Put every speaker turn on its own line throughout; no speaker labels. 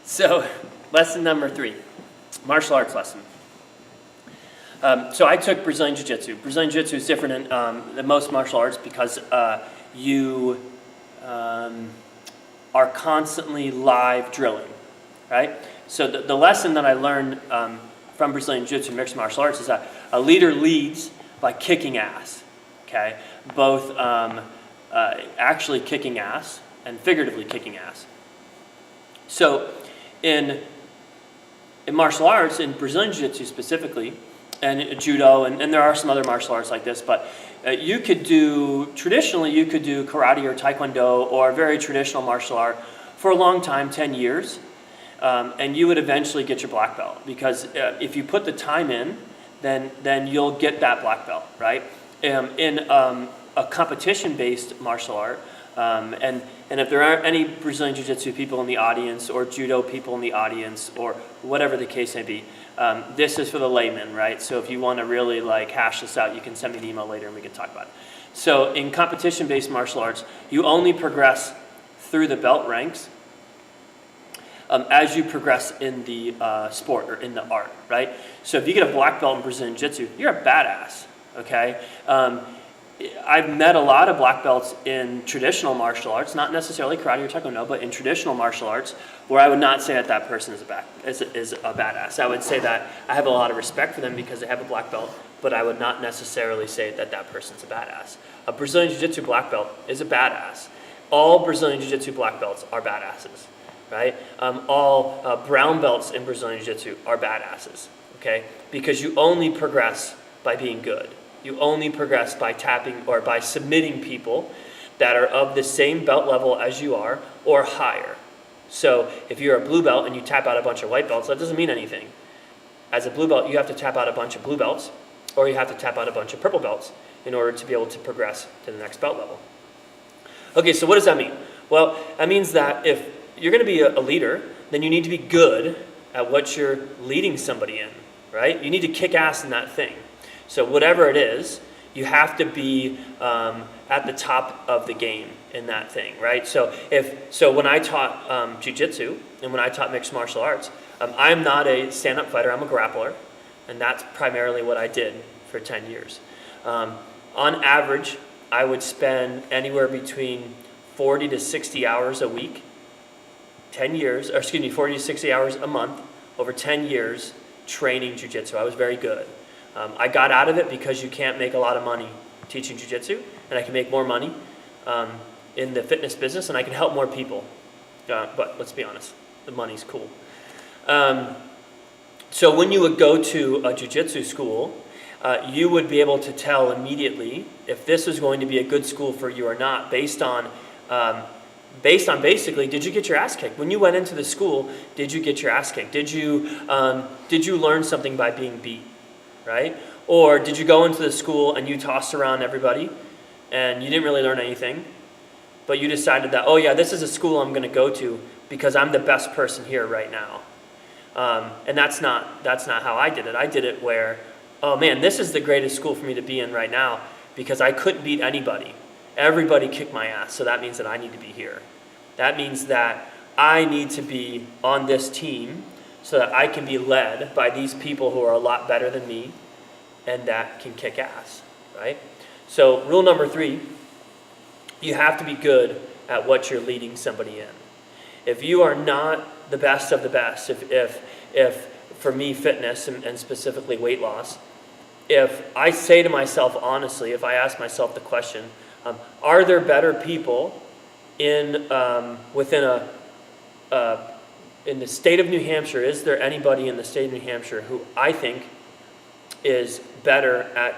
So, lesson number 3, martial arts lesson. So I took Brazilian Jiu-Jitsu. Brazilian Jiu-Jitsu is different than most martial arts because you are constantly live drilling, right? So the lesson that I learned from Brazilian Jiu-Jitsu mixed martial arts is that a leader leads by kicking ass, okay? Both actually kicking ass and figuratively kicking ass. So in martial arts, in Brazilian Jiu-Jitsu specifically, and judo, and there are some other martial arts like this, but traditionally you could do karate or taekwondo or a very traditional martial art for a long time, 10 years, and you would eventually get your black belt, because if you put the time in, then you'll get that black belt, right? In a competition-based martial art, and if there aren't any Brazilian Jiu-Jitsu people in the audience or judo people in the audience or whatever the case may be, this is for the layman, right? So if you want to really hash this out, you can send me an email later and we can talk about it. So in competition-based martial arts, you only progress through the belt ranks as you progress in the sport or in the art, right? So if you get a black belt in Brazilian Jiu-Jitsu, you're a badass, okay? I've met a lot of black belts in traditional martial arts, not necessarily karate or taekwondo, but in traditional martial arts, where I would not say that person is a badass. I would say that I have a lot of respect for them because they have a black belt, but I would not necessarily say that person's a badass. A Brazilian Jiu-Jitsu black belt is a badass. All Brazilian Jiu-Jitsu black belts are badasses, right? All brown belts in Brazilian Jiu-Jitsu are badasses, okay? Because you only progress by being good. You only progress by tapping or by submitting people that are of the same belt level as you are or higher. So if you're a blue belt and you tap out a bunch of white belts, that doesn't mean anything. As a blue belt, you have to tap out a bunch of blue belts, or you have to tap out a bunch of purple belts in order to be able to progress to the next belt level. Okay, so what does that mean? Well, that means that if you're going to be a leader, then you need to be good at what you're leading somebody in, right? You need to kick ass in that thing. So whatever it is, you have to be at the top of the game in that thing, right? So when I taught jiu-jitsu and when I taught mixed martial arts, I'm not a stand-up fighter, I'm a grappler, and that's primarily what I did for 10 years. On average, I would spend anywhere between 40 to 60 hours a week, 40 to 60 hours a month, over 10 years training jiu-jitsu. I was very good. I got out of it because you can't make a lot of money teaching jiu-jitsu, and I can make more money in the fitness business, and I can help more people. But let's be honest, the money's cool. So when you would go to a jiu-jitsu school, you would be able to tell immediately if this was going to be a good school for you or not, based on basically, did you get your ass kicked? When you went into the school, did you get your ass kicked? Did you learn something by being beat? Right? Or did you go into the school and you tossed around everybody and you didn't really learn anything, but you decided that, oh yeah, this is a school I'm going to go to because I'm the best person here right now. And that's not how I did it. I did it where, oh man, this is the greatest school for me to be in right now because I couldn't beat anybody. Everybody kicked my ass, so that means that I need to be here. That means that I need to be on this team so that I can be led by these people who are a lot better than me and that can kick ass, right? So rule number 3, you have to be good at what you're leading somebody in. If you are not the best of the best, if for me fitness and specifically weight loss, if I say to myself honestly, if I ask myself the question, are there better people in the state of New Hampshire, is there anybody in the state of New Hampshire who I think is better at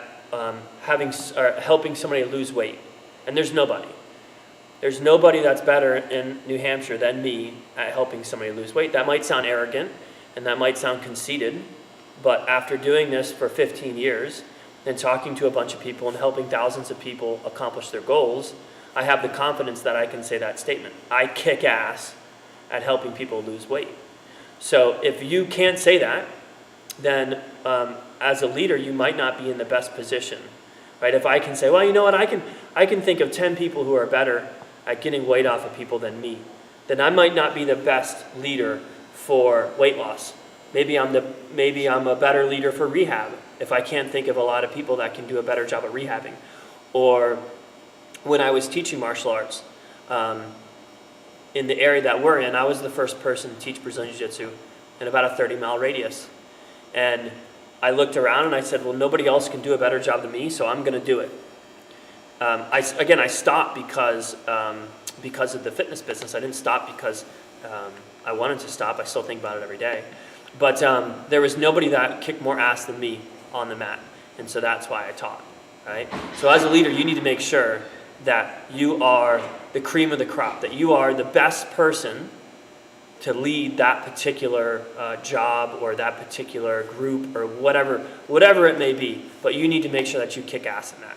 helping somebody lose weight? And there's nobody. There's nobody that's better in New Hampshire than me at helping somebody lose weight. That might sound arrogant and that might sound conceited, but after doing this for 15 years and talking to a bunch of people and helping thousands of people accomplish their goals, I have the confidence that I can say that statement. I kick ass at helping people lose weight. So if you can't say that, then as a leader, you might not be in the best position, right? If I can say, well, you know what, I can think of 10 people who are better at getting weight off of people than me, then I might not be the best leader for weight loss. Maybe I'm a better leader for rehab if I can't think of a lot of people that can do a better job at rehabbing. Or when I was teaching martial arts, in the area that we're in, I was the first person to teach Brazilian Jiu-Jitsu in about a 30-mile radius. And I looked around and I said, well, nobody else can do a better job than me, so I'm going to do it. I stopped because of the fitness business. I didn't stop because I wanted to stop. I still think about it every day. But there was nobody that kicked more ass than me on the mat. And so that's why I taught, right? So as a leader, you need to make sure that you are the cream of the crop, that you are the best person to lead that particular job or that particular group or whatever it may be. But you need to make sure that you kick ass in that.